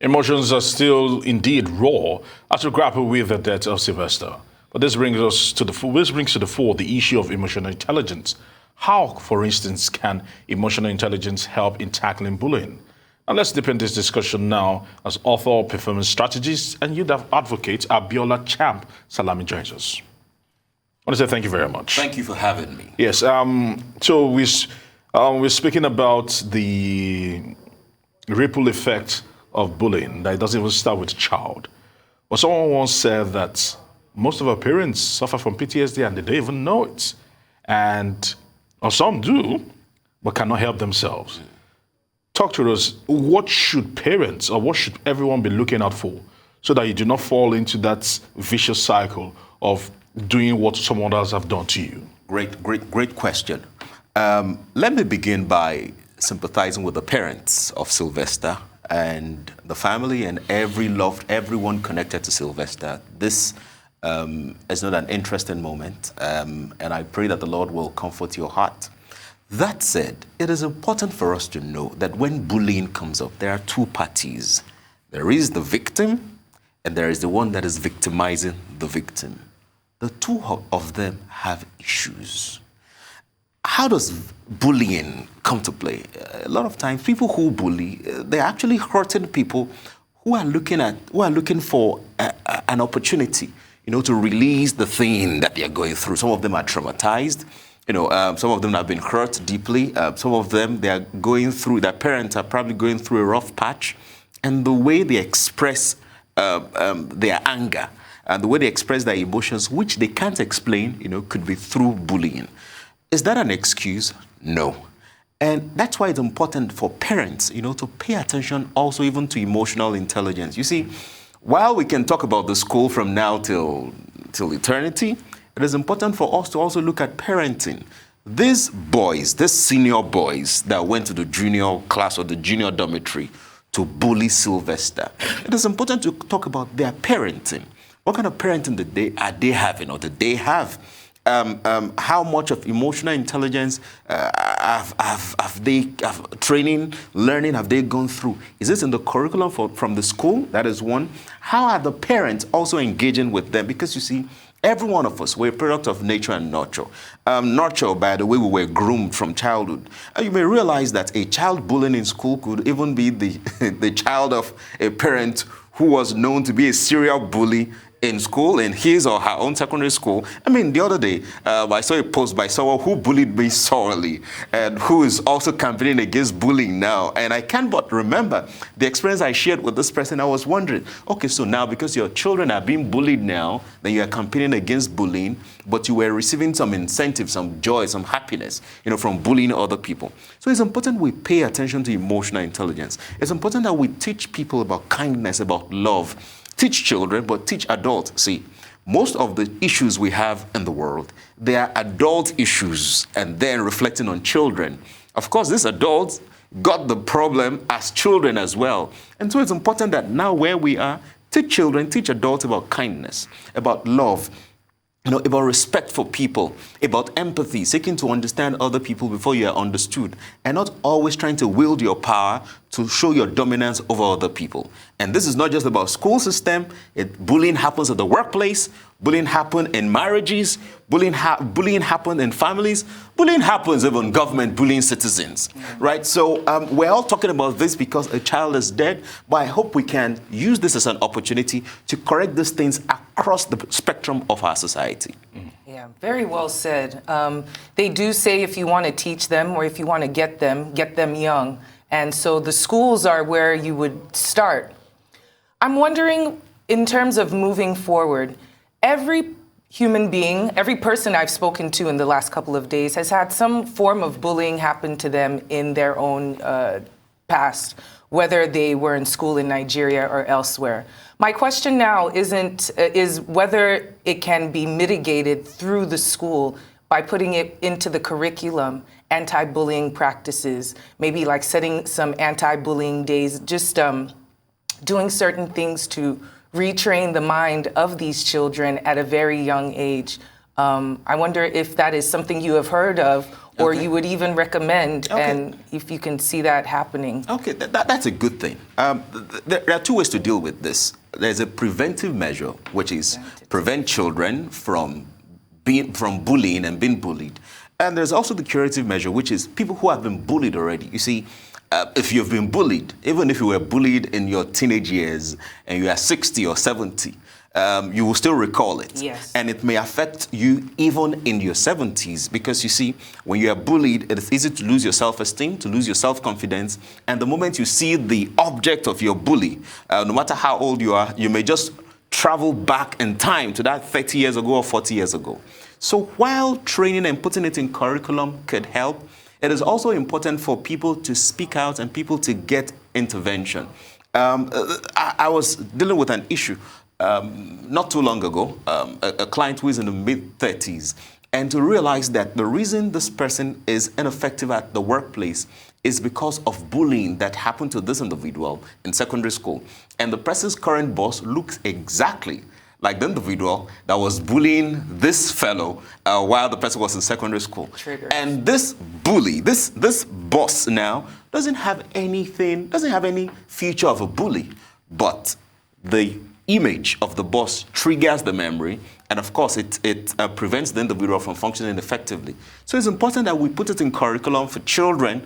Emotions are still indeed raw as we grapple with the death of Sylvester. But this brings to the fore the issue of emotional intelligence. How, for instance, can emotional intelligence help in tackling bullying? And let's deepen this discussion now as author, performance strategist, and youth advocate Abiola Salami joins us. I want to say thank you very much. Thank you for having me. Yes. So we're speaking about the ripple effect of bullying, that it doesn't even start with a child. But someone once said that most of our parents suffer from PTSD and they don't even know it. Or some do, but cannot help themselves. Talk to us, what should parents or what should everyone be looking out for so that you do not fall into that vicious cycle of doing what someone else have done to you? Great question. Let me begin by sympathizing with the parents of Sylvester and the family and everyone connected to Sylvester. This is not an interesting moment, and I pray that the Lord will comfort your heart. That said, it is important for us to know that when bullying comes up, there are two parties. There is the victim, and there is the one that is victimizing the victim. The two of them have issues. How does bullying come to play? A lot of times, people who bully, they're actually hurting people who are looking for an opportunity, to release the thing that they're going through. Some of them are traumatized. Some of them have been hurt deeply. Some of them, their parents are probably going through a rough patch. And the way they express their anger and the way they express their emotions, which they can't explain, could be through bullying. Is that an excuse? No. And that's why it's important for parents, to pay attention also even to emotional intelligence. You see, while we can talk about the school from now till eternity, it is important for us to also look at parenting. These senior boys that went to the junior class or the junior dormitory to bully Sylvester, it is important to talk about their parenting. What kind of parenting are they having or did they have? How much of emotional intelligence training, learning have they gone through? Is this in the curriculum from the school? That is one. How are the parents also engaging with them? Because you see, every one of us, we're a product of nature and nurture. Nurture, by the way, we were groomed from childhood. You may realize that a child bullying in school could even be the child of a parent who was known to be a serial bully in school, in his or her own secondary school. I mean, the other day, I saw a post by someone who bullied me sorely and who is also campaigning against bullying now. And I can't but remember the experience I shared with this person. I was wondering, okay, so now because your children are being bullied now, then you are campaigning against bullying, but you were receiving some incentive, some joy, some happiness, from bullying other people. So it's important we pay attention to emotional intelligence. It's important that we teach people about kindness, about love. Teach children, but teach adults. See, most of the issues we have in the world, they are adult issues and then reflecting on children. Of course, these adults got the problem as children as well. And so it's important that now where we are, teach children, teach adults about kindness, about love, about respect for people, about empathy, seeking to understand other people before you are understood, and not always trying to wield your power to show your dominance over other people. And this is not just about school system. Bullying happens at the workplace. Bullying happens in marriages. Bullying happens in families. Bullying happens even in government, bullying citizens, right? So we're all talking about this because a child is dead, but I hope we can use this as an opportunity to correct these things across the spectrum of our society. Yeah, very well said. They do say if you want to teach them or if you want to get them young. And so the schools are where you would start. I'm wondering, in terms of moving forward, every human being, every person I've spoken to in the last couple of days has had some form of bullying happen to them in their own past, whether they were in school in Nigeria or elsewhere. My question now is whether it can be mitigated through the school by putting it into the curriculum, anti-bullying practices, maybe like setting some anti-bullying days, just doing certain things to retrain the mind of these children at a very young age. I wonder if that is something you have heard of or Okay. you would even recommend, Okay. and if you can see that happening. Okay, that's a good thing. There are two ways to deal with this. There's a preventive measure, which is prevent children from bullying and being bullied. And there's also the curative measure, which is people who have been bullied already. You see, if you've been bullied, even if you were bullied in your teenage years and you are 60 or 70, you will still recall it. Yes. And it may affect you even in your 70s because you see, when you are bullied, it is easy to lose your self-esteem, to lose your self-confidence. And the moment you see the object of your bully, no matter how old you are, you may just travel back in time to that 30 years ago or 40 years ago. So while training and putting it in curriculum could help, it is also important for people to speak out and people to get intervention. I was dealing with an issue not too long ago, a client who is in the mid-30s, and to realize that the reason this person is ineffective at the workplace is because of bullying that happened to this individual in secondary school. And the person's current boss looks exactly like the individual that was bullying this fellow while the person was in secondary school. Triggers. And this bully, this boss now, doesn't have any feature of a bully, but the image of the boss triggers the memory, and of course it prevents the individual from functioning effectively. So it's important that we put it in curriculum for children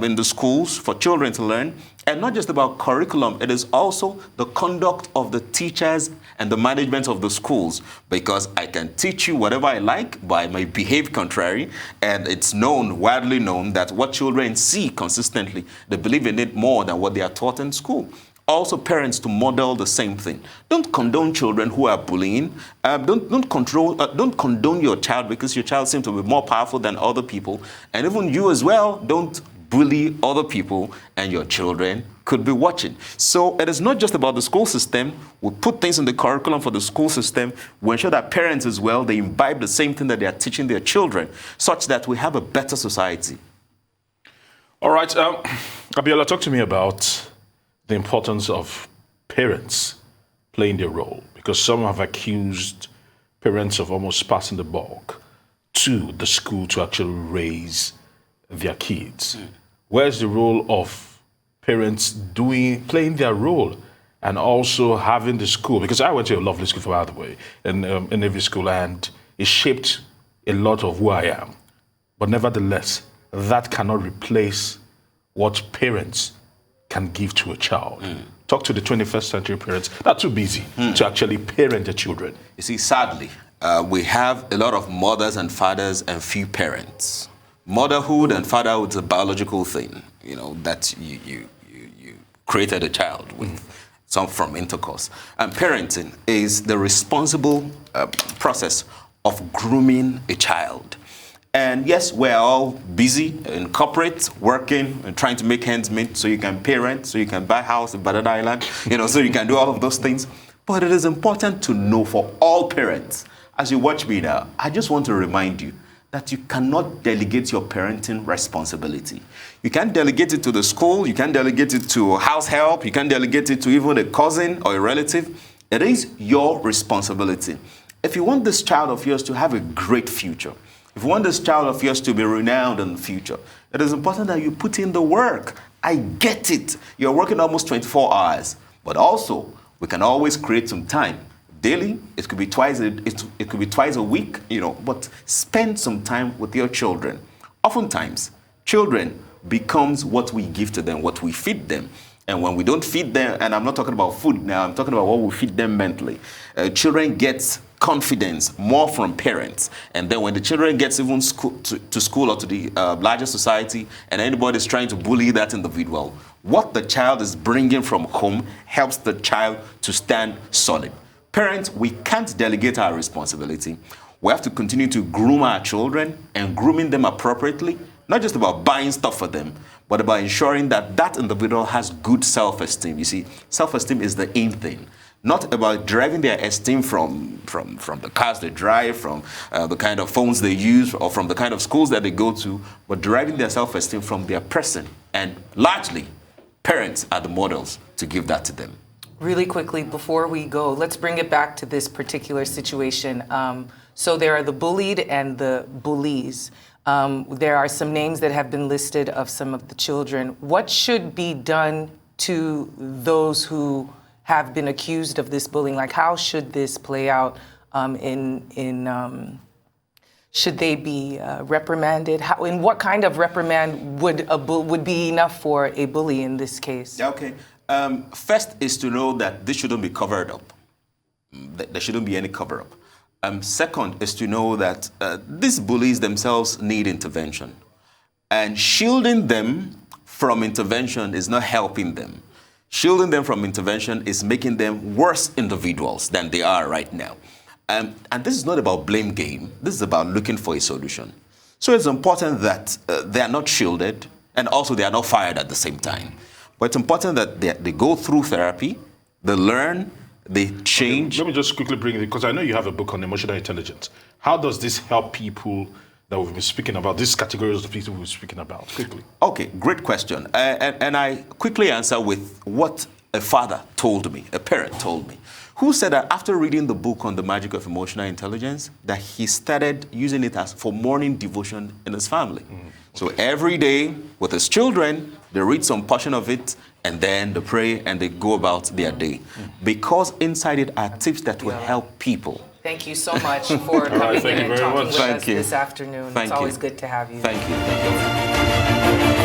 in the schools, for children to learn, and not just about curriculum, it is also the conduct of the teachers and the management of the schools, because I can teach you whatever I like, but I may behave contrary, and it's widely known that what children see consistently, they believe in it more than what they are taught in school. Also, parents to model the same thing. Don't condone children who are bullying. Don't condone your child because your child seems to be more powerful than other people. And even you as well, don't bully other people, and your children could be watching. So it is not just about the school system. We put things in the curriculum for the school system. We ensure that parents as well, they imbibe the same thing that they are teaching their children, such that we have a better society. All right, Abiola, talk to me about the importance of parents playing their role, because some have accused parents of almost passing the buck to the school to actually raise their kids. Where's the role of parents playing their role and also having the school? Because I went to a lovely school, by the way, in every school, and it shaped a lot of who I am. But nevertheless, that cannot replace what parents can give to a child. Talk to the 21st century parents that are too busy to actually parent their children. You see, sadly, we have a lot of mothers and fathers and few parents. Motherhood and fatherhood is a biological thing, that you created a child with, some from intercourse. And parenting is the responsible process of grooming a child. And yes, we're all busy in corporate, working and trying to make ends meet so you can parent, so you can buy a house in Badada Island, so you can do all of those things. But it is important to know for all parents, as you watch me now, I just want to remind you that you cannot delegate your parenting responsibility. You can't delegate it to the school, you can't delegate it to house help, you can't delegate it to even a cousin or a relative. It is your responsibility. If you want this child of yours to have a great future, if you want this child of yours to be renowned in the future, it is important that you put in the work. I get it. You're working almost 24 hours, but also we can always create some time. Daily, it could be twice a week, but spend some time with your children. Oftentimes, children becomes what we give to them, what we feed them. And when we don't feed them, and I'm not talking about food now, I'm talking about what we feed them mentally. Children get confidence more from parents. And then when the children gets even to school or to the larger society, and anybody's trying to bully that individual, what the child is bringing from home helps the child to stand solid. Parents, we can't delegate our responsibility. We have to continue to groom our children, and grooming them appropriately, not just about buying stuff for them, but about ensuring that that individual has good self-esteem. You see, self-esteem is the aim thing. Not about deriving their esteem from the cars they drive, from the kind of phones they use, or from the kind of schools that they go to, but deriving their self-esteem from their person. And largely, parents are the models to give that to them. Really quickly, before we go, let's bring it back to this particular situation. So there are the bullied and the bullies. There are some names that have been listed of some of the children. What should be done to those who have been accused of this bullying? Like, how should this play out should they be reprimanded? And what kind of reprimand would be enough for a bully in this case? Okay. First is to know that this shouldn't be covered up. There shouldn't be any cover-up. Second is to know that these bullies themselves need intervention. And shielding them from intervention is not helping them. Shielding them from intervention is making them worse individuals than they are right now. And this is not about blame game. This is about looking for a solution. So it's important that they are not shielded, and also they are not fired at the same time. But it's important that they go through therapy, they learn, they change. Let me just quickly bring it, because I know you have a book on emotional intelligence. How does this help people that we've been speaking about, these categories of people we've been speaking about, quickly? Okay, great question. And I quickly answer with what a father told me, a parent told me, who said that after reading the book on the magic of emotional intelligence, that he started using it as for morning devotion in his family. So every day with his children, they read some portion of it, and then they pray and they go about their day. Because inside it are tips that will help people. Thank you so much for coming in and talking with us this afternoon. Thank it's always good to have you. Thank you.